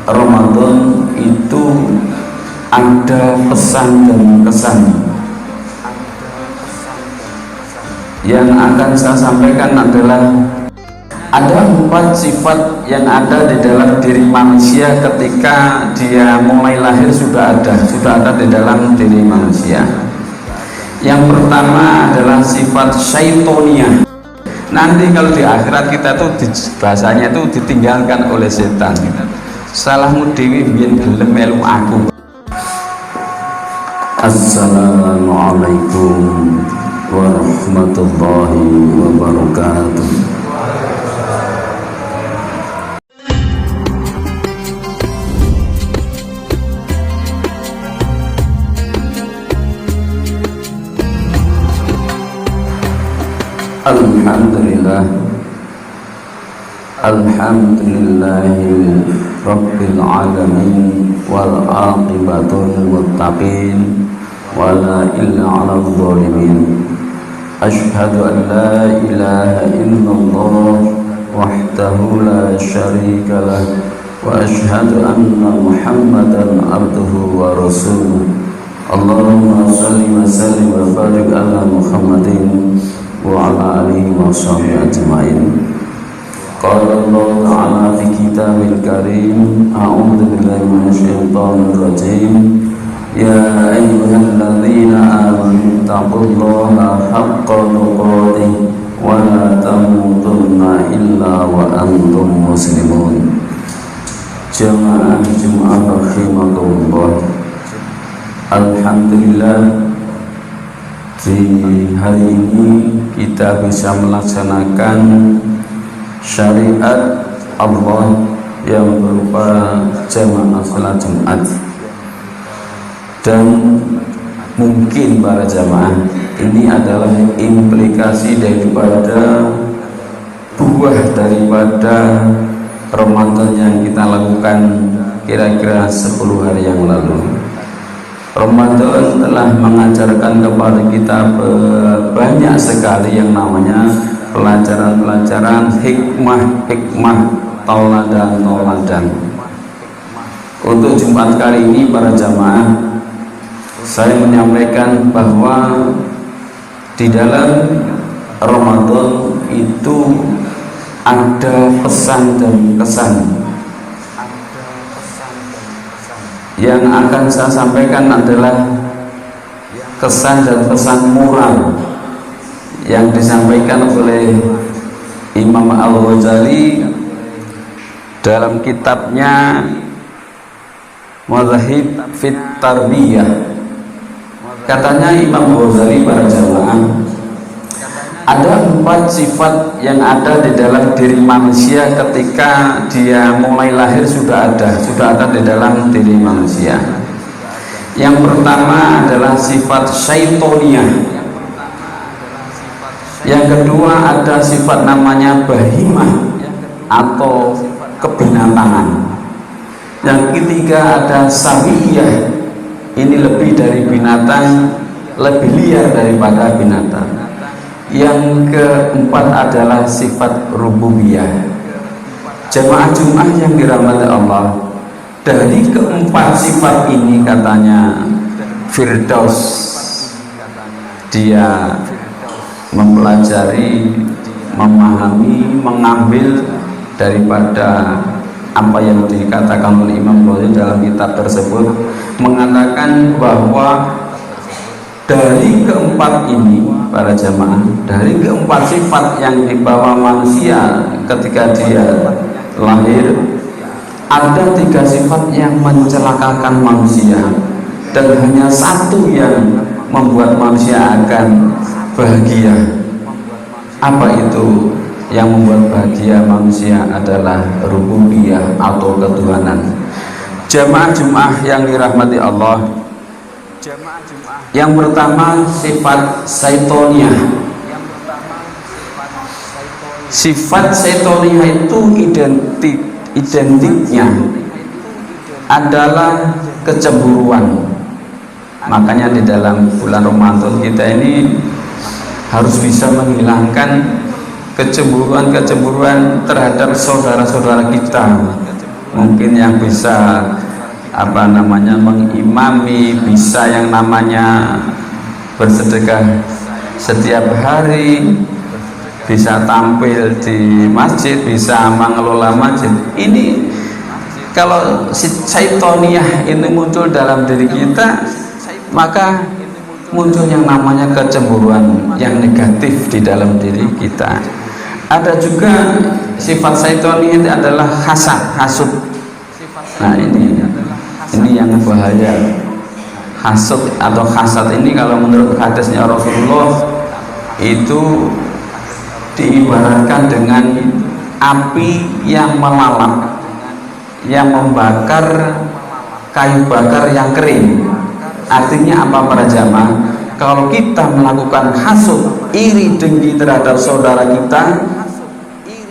Ramadan itu ada pesan dan kesan. Yang akan saya sampaikan adalah ada 4 sifat yang ada di dalam diri manusia ketika dia mulai lahir sudah ada di dalam diri manusia. Yang pertama adalah sifat syaitoniyah. Nanti kalau di akhirat kita tuh bahasanya itu ditinggalkan oleh setan. Salahmu dewi biyen gelem melu aku. Assalamualaikum warahmatullahi wabarakatuh. Alhamdulillah, alhamdulillahi rabbil alamin, wal aqibatul muttaqin, wala illa 'alal zalimin. Asyhadu an la ilaha illallah wahdahu la syarika lah, wa asyhadu anna Muhammadan abduhu wa rasuluh. Allahumma shalli wa sallim wa barik ala Muhammadin wa ala alihi wa sahbihi ajma'in. Qala Allah ta'ala fi kitabil karim, a'udzu billahi minasyaitonir rajim. Ya ayyuhalladzina amanu taqullaha haqqa tuqatih wa la tamutunna illa wa antum muslimun. Jamaah Jumat rahimakumullah. Alhamdulillah, di hari ini kita bisa melaksanakan syariat Allah yang berupa jamaah salat Jumat. Dan mungkin para jamaah, ini adalah implikasi daripada buah daripada Ramadan yang kita lakukan kira-kira 10 hari yang lalu. Ramadan telah mengajarkan kepada kita banyak sekali yang namanya pelajaran-pelajaran hikmah-hikmah, tauladan-tauladan. Untuk Jumat kali ini para jamaah, saya menyampaikan bahwa di dalam Ramadan itu ada pesan dan kesan. Yang akan saya sampaikan adalah kesan dan pesan moral yang disampaikan oleh Imam Al-Ghazali dalam kitabnya Madzhab fit Tarbiyah. Katanya Imam Ghazali para jamaah, ada 4 sifat yang ada di dalam diri manusia ketika dia mulai lahir sudah ada di dalam diri manusia. Yang pertama adalah sifat syaitoniyah. Yang kedua ada sifat namanya bahimah atau kebinatangan. Yang ketiga ada sawiyah. Ini lebih dari binatang, lebih liar daripada binatang. Yang keempat adalah sifat rububiyah. Jemaah Jumat yang dirahmati Allah, dari keempat sifat ini katanya Firdaus dia mempelajari, memahami, mengambil daripada apa yang dikatakan oleh Imam Ghazali dalam kitab tersebut, mengatakan bahwa dari keempat ini para jamaah, dari keempat sifat yang dibawa manusia ketika dia lahir, ada 3 sifat yang mencelakakan manusia dan hanya 1 yang membuat manusia akan bahagia. Apa itu yang membuat bahagia manusia? Adalah rububiyah atau ketuhanan. Jamaah Jumat yang dirahmati Allah, yang pertama sifat syaitoniyah. Sifat syaitoniyah itu identiknya adalah kecemburuan. Makanya di dalam bulan Ramadan kita ini harus bisa menghilangkan kecemburuan-kecemburuan terhadap saudara-saudara kita, mungkin yang bisa mengimami, bisa yang namanya bersedekah setiap hari, bisa tampil di masjid, bisa mengelola masjid. Ini kalau syaitoniyah ini muncul dalam diri kita, maka muncul yang namanya kecemburuan yang negatif di dalam diri kita. Ada juga sifat syaitoniyah itu adalah hasud. Nah ini yang bahaya. Hasud atau hasad ini kalau menurut hadisnya Rasulullah itu diibaratkan dengan api yang melalap, yang membakar kayu bakar yang kering. Artinya apa para jamaah? Kalau kita melakukan hasud, iri dengki terhadap saudara kita,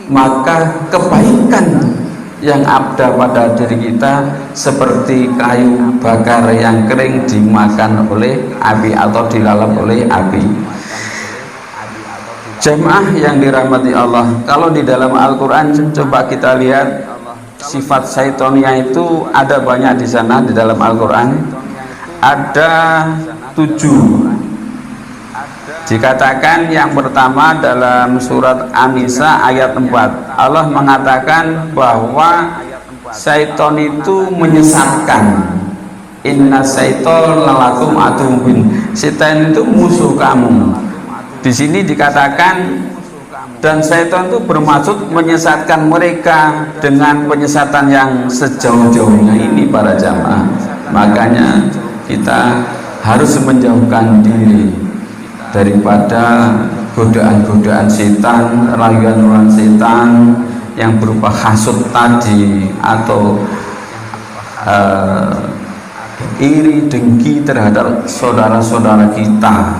maka kebaikan yang ada pada diri kita seperti kayu bakar yang kering dimakan oleh api atau dilalap oleh api. Jemaah yang dirahmati Allah, kalau di dalam Al-Quran coba kita lihat sifat syaitoniyah itu ada banyak di sana di dalam Al-Quran. Ada 7. Dikatakan yang pertama dalam surat An-Nisa ayat 4, Allah mengatakan bahwa syaiton itu menyesatkan. Inna syaiton lalakum aduwwun, syaitan itu musuh kamu. Di sini dikatakan dan syaitan itu bermaksud menyesatkan mereka dengan penyesatan yang sejauh-jauhnya ini para jamaah. Makanya kita harus menjauhkan diri daripada godaan-godaan setan, rayuan-rayuan setan yang berupa hasud tadi atau iri dengki terhadap saudara-saudara kita.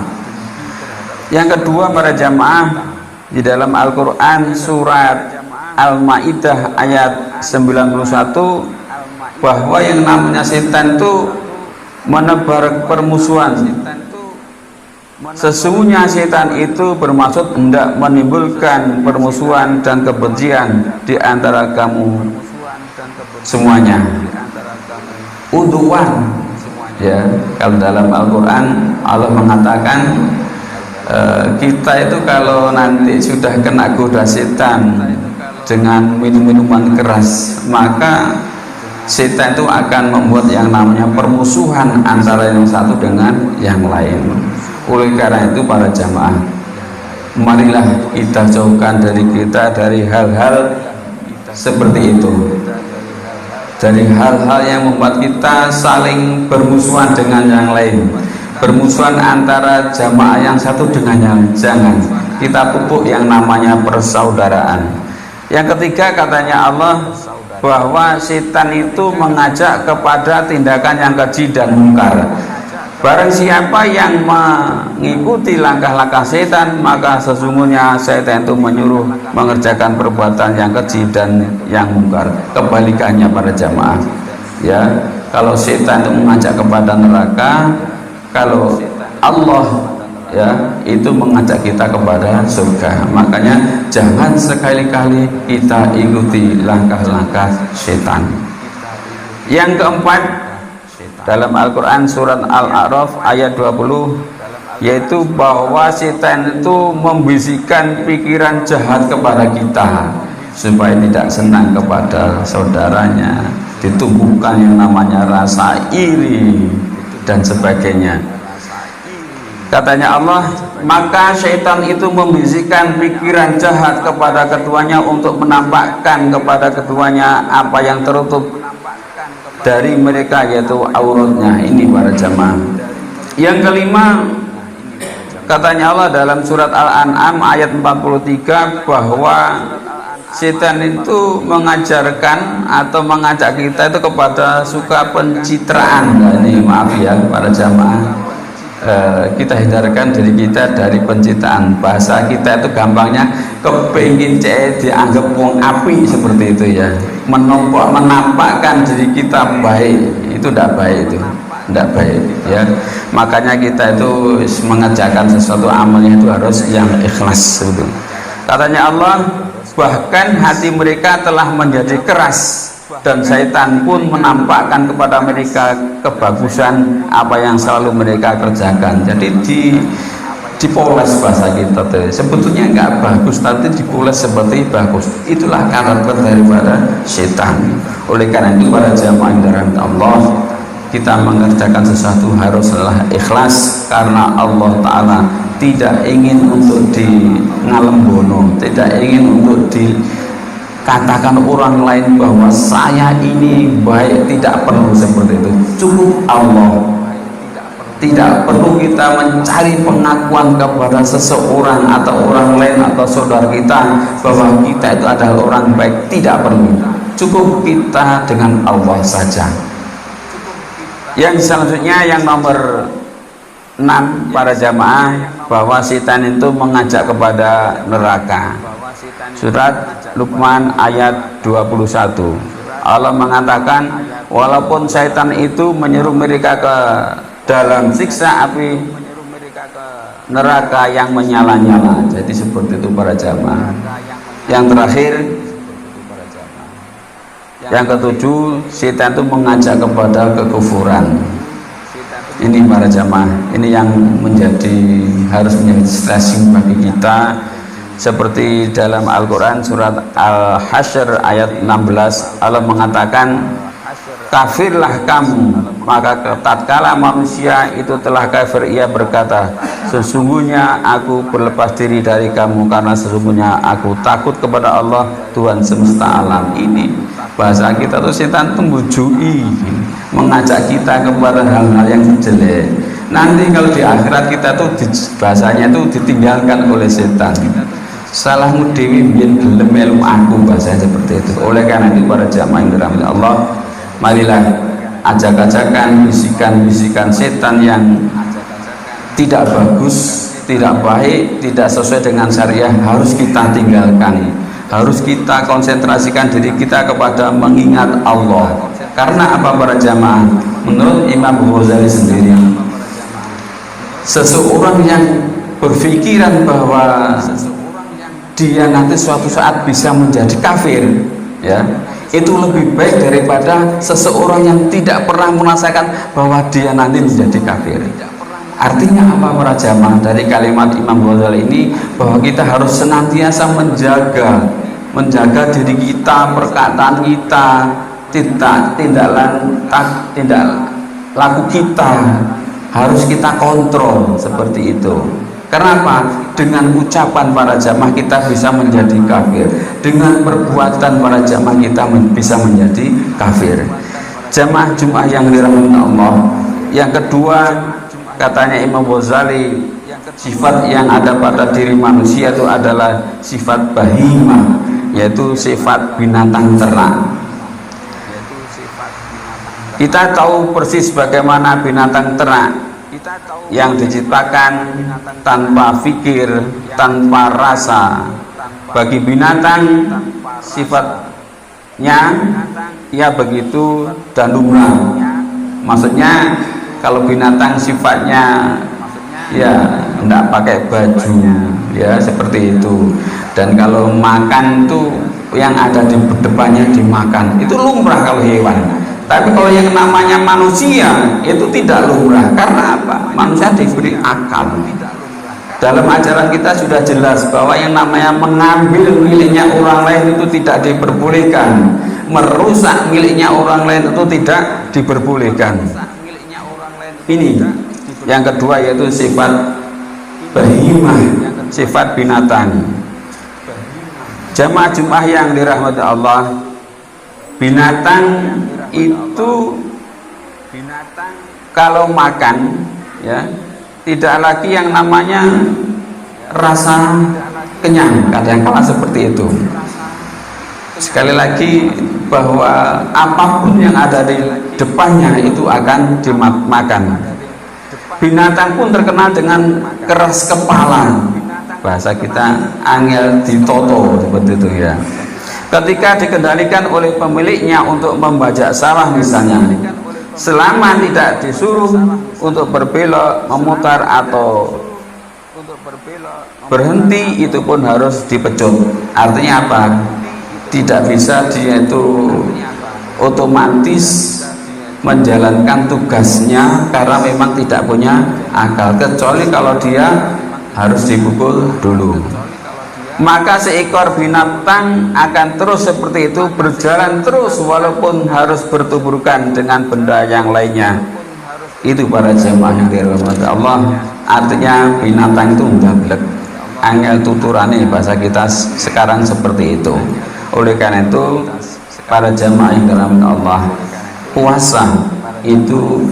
Yang kedua para jamaah, di dalam Al-Quran surat Al-Ma'idah ayat 91 bahwa yang namanya setan itu menebar permusuhan. Sesungguhnya setan itu bermaksud hendak menimbulkan permusuhan dan kebencian di antara kamu semuanya. Udwan, ya, kalau dalam Al-Quran Allah mengatakan kita itu kalau nanti sudah kena goda setan dengan minum-minuman keras, maka setan itu akan membuat yang namanya permusuhan antara yang satu dengan yang lain. Oleh karena itu para jamaah, marilah kita jauhkan dari kita dari hal-hal seperti itu, dari hal-hal yang membuat kita saling bermusuhan dengan yang lain, bermusuhan antara jamaah yang satu dengan yang lain. Jangan kita pupuk yang namanya persaudaraan. Yang ketiga katanya Allah bahwa setan itu mengajak kepada tindakan yang keji dan mungkar. Barang siapa yang mengikuti langkah-langkah setan, maka sesungguhnya setan itu menyuruh mengerjakan perbuatan yang keji dan yang mungkar. Kebalikannya para jamaah, ya, kalau setan itu mengajak kepada neraka, kalau Allah ya itu mengajak kita kepada surga. Makanya jangan sekali-kali kita ikuti langkah-langkah setan. Yang keempat, dalam Al-Quran surat Al-A'raf ayat 20, yaitu bahwa setan itu membisikkan pikiran jahat kepada kita supaya tidak senang kepada saudaranya, ditumbuhkan yang namanya rasa iri dan sebagainya. Katanya Allah, maka syaitan itu membisikkan pikiran jahat kepada keduanya untuk menampakkan kepada keduanya apa yang tertutup dari mereka, yaitu auratnya. Ini para jamaah. Yang kelima, katanya Allah dalam surat Al-An'am ayat 43 bahwa setan itu mengajarkan atau mengajak kita itu kepada suka pencitraan. Nah, ini maaf ya para jamaah, kita hindarkan diri kita dari pencitraan. Bahasa kita itu gampangnya kepingin dianggap wong api seperti itu ya, menampakkan diri kita baik, itu tidak baik, itu tidak baik ya. Makanya kita itu mengerjakan sesuatu amalnya itu harus yang ikhlas gitu. Katanya Allah, bahkan hati mereka telah menjadi keras dan syaitan pun menampakkan kepada mereka kebagusan apa yang selalu mereka kerjakan. Jadi dipoles bahasa kita tuh. Sebetulnya nggak bagus, tapi dipoles seperti bagus. Itulah karakter daripada setan. Oleh karena itu para jamaah yang Allah, kita mengerjakan sesuatu haruslah ikhlas, karena Allah Ta'ala tidak ingin untuk di ngalembono, tidak ingin untuk dikatakan orang lain bahwa saya ini baik, tidak perlu seperti itu. Cukup Allah. Tidak perlu kita mencari pengakuan kepada seseorang atau orang lain atau saudara kita bahwa kita itu adalah orang baik. Tidak perlu. Cukup kita dengan Allah saja. Yang selanjutnya yang nomor 6 para jamaah, bahwa setan itu mengajak kepada neraka. Surat Luqman ayat 21. Allah mengatakan, walaupun setan itu menyeru mereka ke dalam siksa api neraka yang menyala-nyala. Jadi seperti itu para jamaah. Yang terakhir, yang ketujuh, setan itu mengajak kepada kekufuran. Ini para jamaah, ini yang harus menjadi stressing bagi kita. Seperti dalam Al-Quran surat Al-Hasyr ayat 16, Allah mengatakan, kafirlah kamu. Maka tatkala manusia itu telah kafir, ia berkata, sesungguhnya aku berlepas diri dari kamu, karena sesungguhnya aku takut kepada Allah, Tuhan semesta alam. Ini bahasa kita tuh, setan tuh membujui, mengajak kita kepada hal-hal yang jelek. Nanti kalau di akhirat kita tuh bahasanya tuh ditinggalkan oleh setan. Salahmu dewi biar gelem melu aku, bahasanya seperti itu. Oleh karena itu para jamaah yang dirahmati Allah, marilah ajak-ajakan, bisikan-bisikan setan yang tidak bagus, tidak baik, tidak sesuai dengan syariah harus kita tinggalkan. Harus kita konsentrasikan diri kita kepada mengingat Allah. Karena apa para jamaah? Menurut Imam Ghazali sendiri, seseorang yang berpikiran bahwa dia nanti suatu saat bisa menjadi kafir, ya, itu lebih baik daripada seseorang yang tidak pernah merasakan bahwa dia nanti menjadi kafir. Artinya apa para jamaah? Dari kalimat Imam Ghazali ini, bahwa kita harus senantiasa menjaga diri kita, perkataan kita, tindak laku kita harus kita kontrol seperti itu. Kenapa? Dengan ucapan para jamaah kita bisa menjadi kafir, dengan perbuatan para jamaah kita bisa menjadi kafir. Jamaah Jumat yang dirahmati Allah, yang kedua, katanya Imam Ghazali, sifat yang ada pada diri manusia itu adalah sifat bahimah, yaitu sifat binatang ternak. Kita tahu persis bagaimana binatang ternak yang diciptakan tanpa fikir, tanpa rasa. Bagi binatang sifatnya ya begitu dan lumrah. Maksudnya kalau binatang sifatnya ya enggak pakai baju, ya seperti itu. Dan kalau makan tuh yang ada di depannya dimakan, itu lumrah kalau hewan. Tapi kalau yang namanya manusia itu tidak lumrah. Karena apa? Manusia diberi akal. Dalam ajaran kita sudah jelas bahwa yang namanya mengambil miliknya orang lain itu tidak diperbolehkan. Merusak miliknya orang lain itu tidak diperbolehkan. Ini yang kedua, yaitu sifat bahimah, sifat binatang. Jamaah Jumat yang dirahmati Allah, binatang itu kalau makan ya tidak lagi yang namanya rasa kenyang, kadang-kala seperti itu. Sekali lagi, bahwa apapun yang ada di depannya itu akan dimakan. Binatang pun terkenal dengan keras kepala, bahasa kita angel ditoto seperti itu ya. Ketika dikendalikan oleh pemiliknya untuk membajak sawah misalnya, selama tidak disuruh untuk berbelok, memutar atau berhenti, itu pun harus dipecut. Artinya apa? Tidak bisa dia itu otomatis menjalankan tugasnya karena memang tidak punya akal, kecuali kalau dia harus dipukul dulu. Maka seekor binatang akan terus seperti itu, berjalan terus walaupun harus bertuburkan dengan benda yang lainnya. Itu para jemaah yang dirahmati Allah, artinya binatang itu ndablek, angel tuturane bahasa kita sekarang seperti itu. Oleh karena itu para jemaah yang dirahmati Allah, puasa itu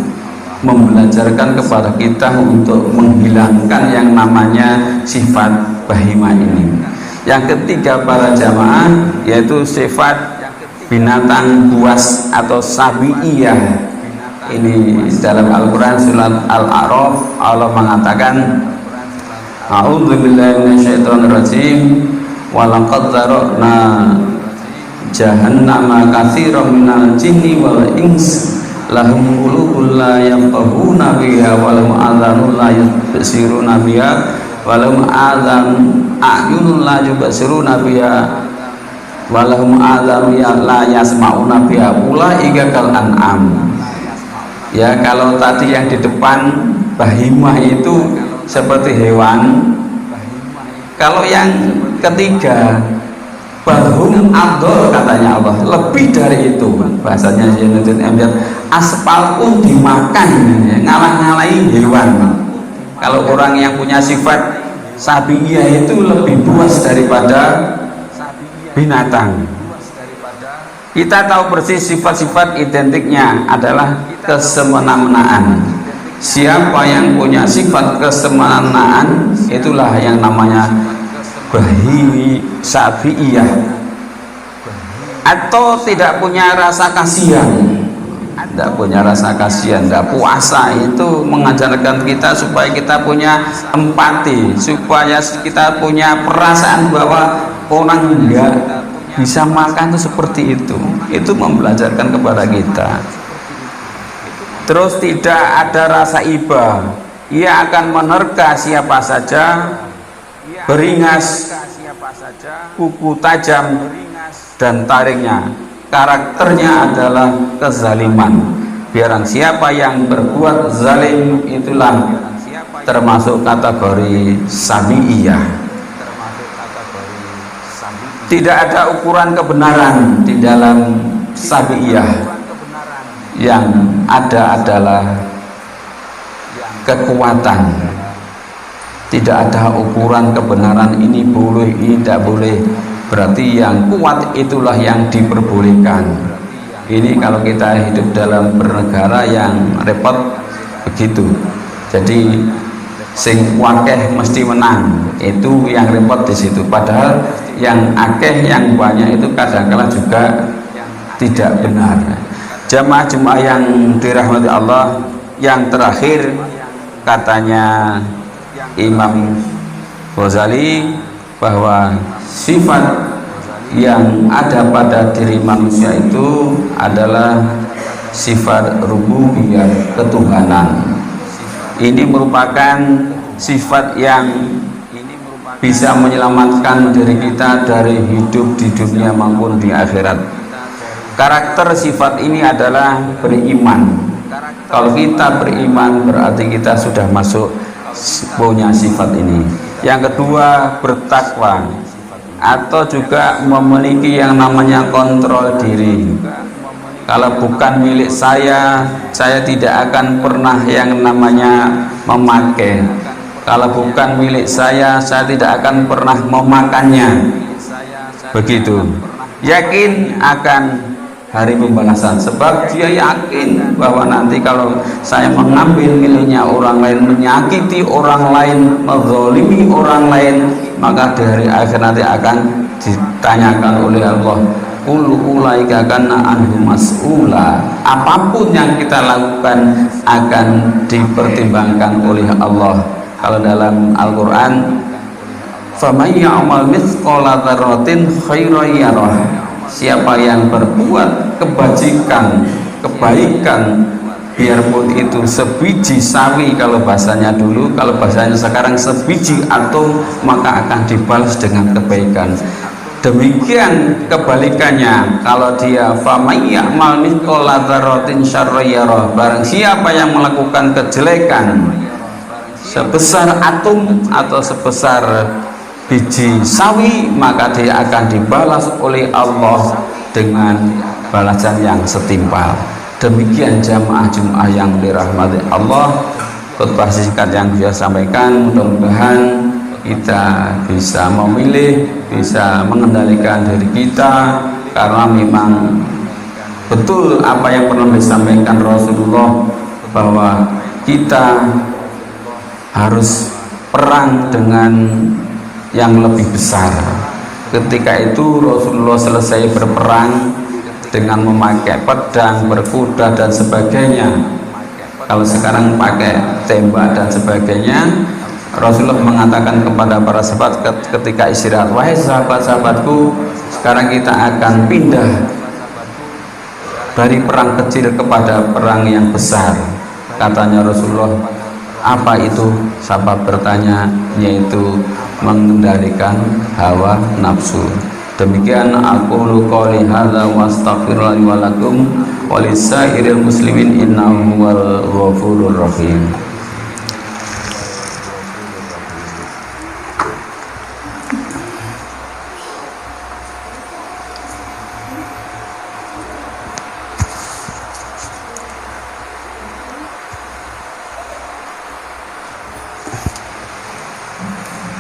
membelajarkan kepada kita untuk menghilangkan yang namanya sifat bahimah ini. Yang ketiga para jamaah, yaitu sifat binatang buas atau sabiiyah. Ini dalam Al-Quran surat Al-A'raf Allah mengatakan, a'udzubillahi minasyaitonirrajim, wa laqad dzara'na jahannama katsiran minal jinni wal ins lahum qulubun la yafqahuna biha wa lahum a'dhanun la yubsiruna biha wa lahum a'yunun la yubsiruna biha wa lahum a'dhanun la yasma'una biha ulaika kal an'am. Ya, kalau tadi yang di depan bahimah itu seperti hewan, kalau yang ketiga bahum adol katanya Allah, lebih dari itu. Bahasanya Zainuddin Amjad, aspal pun dimakan, ya, ngalah-ngalahi hewan. Kalau orang yang punya sifat sabiiyah itu lebih buas daripada binatang. Kita tahu persis sifat-sifat identiknya adalah kesemena-menaan. Siapa yang punya sifat kesemena-menaan, itulah yang namanya bahimi sabiiyah, atau tidak punya rasa kasihan. Tidak punya rasa kasihan. Tidak, puasa itu mengajarkan kita supaya kita punya empati, supaya kita punya perasaan bahwa orang enggak bisa makan itu seperti itu membelajarkan kepada kita. Terus tidak ada rasa iba, ia akan menerka siapa saja, beringas, kuku tajam dan taringnya. Karakternya adalah kezaliman. Barang siapa yang berbuat zalim, itulah termasuk kategori sabiiyah. Tidak ada ukuran kebenaran di dalam sabiiyah. Yang ada adalah kekuatan. Tidak ada ukuran kebenaran, ini boleh, ini tidak boleh. Berarti yang kuat itulah yang diperbolehkan. Ini kalau kita hidup dalam bernegara yang repot begitu. Jadi sing wakeh mesti menang, itu yang repot di situ. Padahal yang akeh, yang banyak itu kadang-kala juga tidak benar. Jamaah-jemaah yang dirahmati Allah, yang terakhir katanya Imam Ghazali bahwa sifat yang ada pada diri manusia itu adalah sifat rububiyah, ketuhanan. Ini merupakan sifat yang bisa menyelamatkan diri kita dari hidup di dunia maupun di akhirat. Karakter sifat ini adalah beriman. Kalau kita beriman berarti kita sudah masuk punya sifat ini. Yang kedua, bertakwa, atau juga memiliki yang namanya kontrol diri. Kalau bukan milik saya tidak akan pernah yang namanya memakai. Kalau bukan milik saya tidak akan pernah memakannya. Begitu. Yakin akan hari pembalasan, sebab dia yakin bahwa nanti kalau saya mengambil miliknya orang lain, menyakiti orang lain, menzalimi orang lain, maka di hari akhir nanti akan ditanyakan oleh Allah, kullu ulaika kana anhu mas'ula. Apapun yang kita lakukan akan dipertimbangkan oleh Allah. Kalau dalam Al-Quran, faman ya'mal mithqala dzarratin khairan yarah. Siapa yang berbuat kebaikan, biarpun itu sebiji sawi kalau bahasanya dulu, kalau bahasanya sekarang sebiji atau, maka akan dibalas dengan kebaikan. Demikian kebalikannya, kalau dia famay ya'mal mithqala dzarratin syarran yarah, barang siapa yang melakukan kejelekan sebesar atom atau sebesar biji sawi, maka dia akan dibalas oleh Allah dengan balasan yang setimpal. Demikian jamaah Jumat yang dirahmati Allah, khutbah singkat yang saya sampaikan. Mudah-mudahan kita bisa memilih, bisa mengendalikan diri kita, karena memang betul apa yang pernah disampaikan Rasulullah bahwa kita harus perang dengan yang lebih besar. Ketika itu Rasulullah selesai berperang dengan memakai pedang, berkuda dan sebagainya. Kalau sekarang pakai tembak dan sebagainya, Rasulullah mengatakan kepada para sahabat ketika istirahat, wahai sahabat-sahabatku, sekarang kita akan pindah dari perang kecil kepada perang yang besar. Katanya Rasulullah, apa itu? Sahabat bertanya, yaitu mengendalikan hawa nafsu. Demikian aku qouli hadza wa astaghfirullahi wa lakum wa lisairil muslimin innahu huwal ghafurur rahim.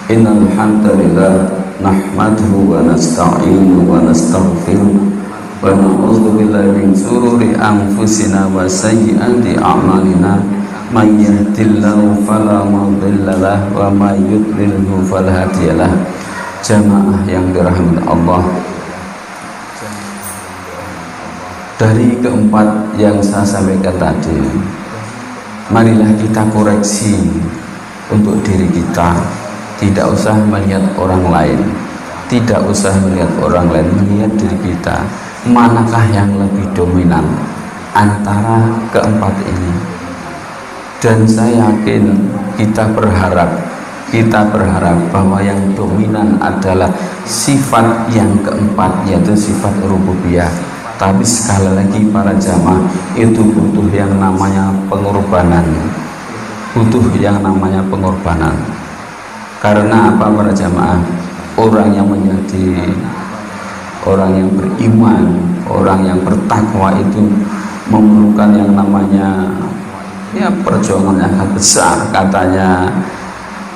Innal hamdalillah nahmaduhu wa nasta'inuhu wa nastaghfiruh wa na'udzu billahi min shururi anfusina wa sayyiati a'malina may yahdihillahu fala mudilla lahu wa may yudlilhu fala hadiyalah. Jamaah yang dirahmati Allah, dari keempat yang saya sampaikan tadi, marilah kita koreksi untuk diri kita. Tidak usah melihat orang lain, tidak usah melihat orang lain, melihat diri kita. Manakah yang lebih dominan antara keempat ini? Dan saya yakin kita berharap bahwa yang dominan adalah sifat yang keempat, yaitu sifat rububiyah. Tapi sekali lagi para jamaah, itu butuh yang namanya pengorbanan, butuh yang namanya pengorbanan. Karena apa para jamaah? Orang yang menjadi orang yang beriman, orang yang bertakwa itu memerlukan yang namanya perjuangan yang sangat besar. Katanya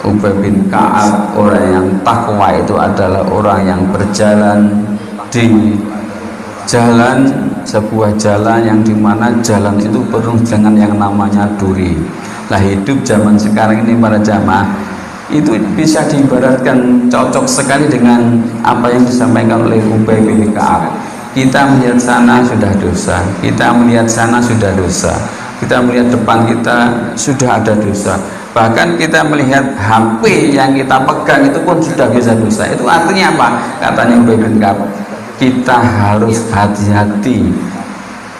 Ubay bin Ka'ab, orang yang takwa itu adalah orang yang berjalan di jalan, sebuah jalan yang dimana jalan itu penuh dengan yang namanya duri. Lah hidup zaman sekarang ini para jamaah, itu bisa diibaratkan cocok sekali dengan apa yang disampaikan oleh Ubay bin Ka'ab. Kita melihat sana sudah dosa, kita melihat sana sudah dosa, kita melihat depan kita sudah ada dosa, bahkan kita melihat HP yang kita pegang itu pun sudah bisa dosa. Itu artinya apa? Katanya Ubay bin Ka'ab, kita harus hati-hati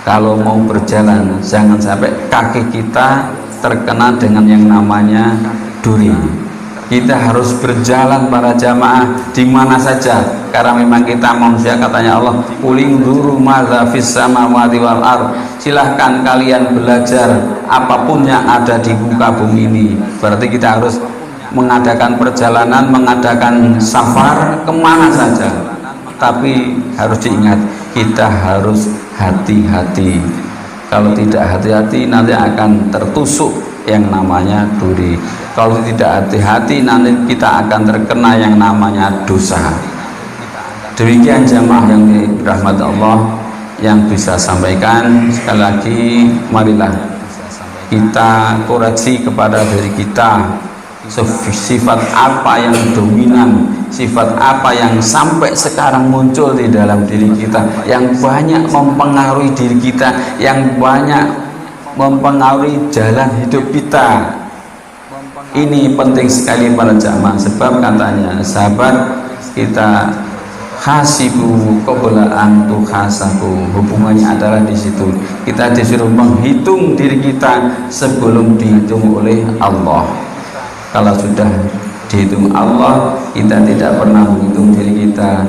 kalau mau berjalan, jangan sampai kaki kita terkena dengan yang namanya duri. Kita harus berjalan para jamaah di mana saja, karena memang kita manusia. Katanya Allah, "Qul dzuru madza fis samawati wal ard." Silahkan kalian belajar apapun yang ada di muka bumi ini. Berarti kita harus mengadakan perjalanan, mengadakan safar kemana saja. Tapi harus diingat, kita harus hati-hati. Kalau tidak hati-hati nanti akan tertusuk yang namanya duri. Kalau tidak hati-hati nanti kita akan terkena yang namanya dosa. Demikian jamaah yang dirahmati Allah yang bisa sampaikan. Sekali lagi, marilah kita koreksi kepada diri kita, sifat apa yang dominan, sifat apa yang sampai sekarang muncul di dalam diri kita, yang banyak mempengaruhi diri kita, yang banyak mempengaruhi jalan hidup kita. Ini penting sekali para jamaah, sebab katanya sahabat kita, hasibu qabla an tuhasabu. Hubungannya adalah di situ. Kita disuruh menghitung diri kita sebelum dihitung oleh Allah. Kalau sudah dihitung Allah, kita tidak pernah menghitung diri kita.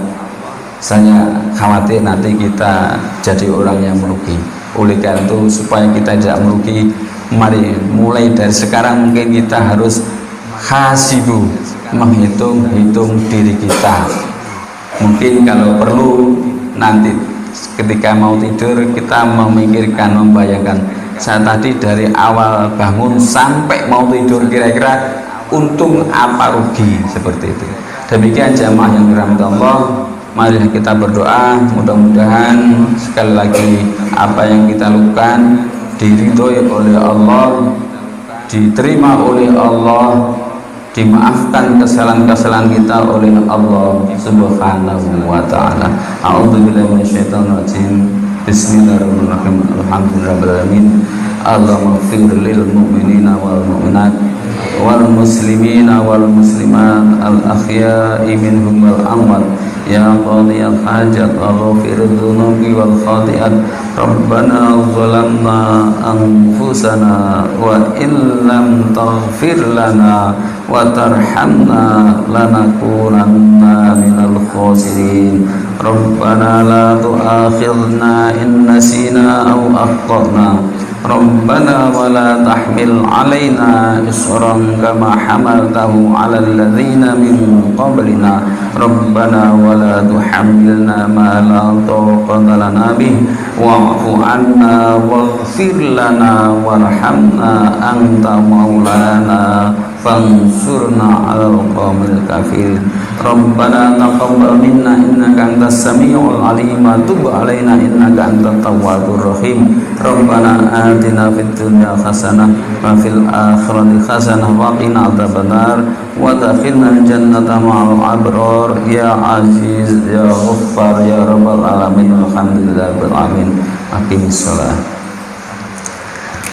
Saya khawatir nanti kita jadi orang yang merugi. Oleh karena itu, supaya kita tidak merugi, mari mulai dari sekarang mungkin kita harus hasibu, menghitung diri kita. Mungkin kalau perlu nanti ketika mau tidur kita memikirkan, membayangkan, saya tadi dari awal bangun sampai mau tidur kira-kira untung apa rugi, seperti itu. Demikian jamaah yang dirahmati Allah, mari kita berdoa mudah-mudahan sekali lagi apa yang kita lakukan diridhoi oleh Allah, diterima oleh Allah, dimaafkan kesalahan-kesalahan kita oleh Allah Subhanahu wa taala. A'udzubillahi minasyaitonir rajim. Bismillahirrahmanirrahim. Alhamdulillahirabbil alamin. Allahumma ighfir lil mu'minina wal mu'minat wal muslimina wal muslimat al ahya'i minhum wal amwat ya qadiyal hajat wa ghafirudz dzunubi wal khati'at. Rabbana zalamna anfusana wa illam taghfir lana wa tarhamna lanakunanna minal khasirin. Rabbana la tu'akhidhna in nasina aw akhtana. Rabbana wa la tahmil alaina isran kama hamaltahu ala alladhina min qablina. Rabbana wa la tuhammilna ma la taqata lana bih wa'fu anna waghfir lana warhamna anta maulana fansurna 'alal qawmil kafirin. Rabbana taqabbal minna innaka antas samiul alim wa tub 'alaina innaka antat tawwabur rahim. Rabbana atina fid dunya hasanah wa fil akhirati hasanah wa qina adzabannar wa adkhilna jannata ma'al abrar ya aziz ya ghaffar ya rabbal alamin. Alhamdulillahirabbil alamin. Aqimissalah.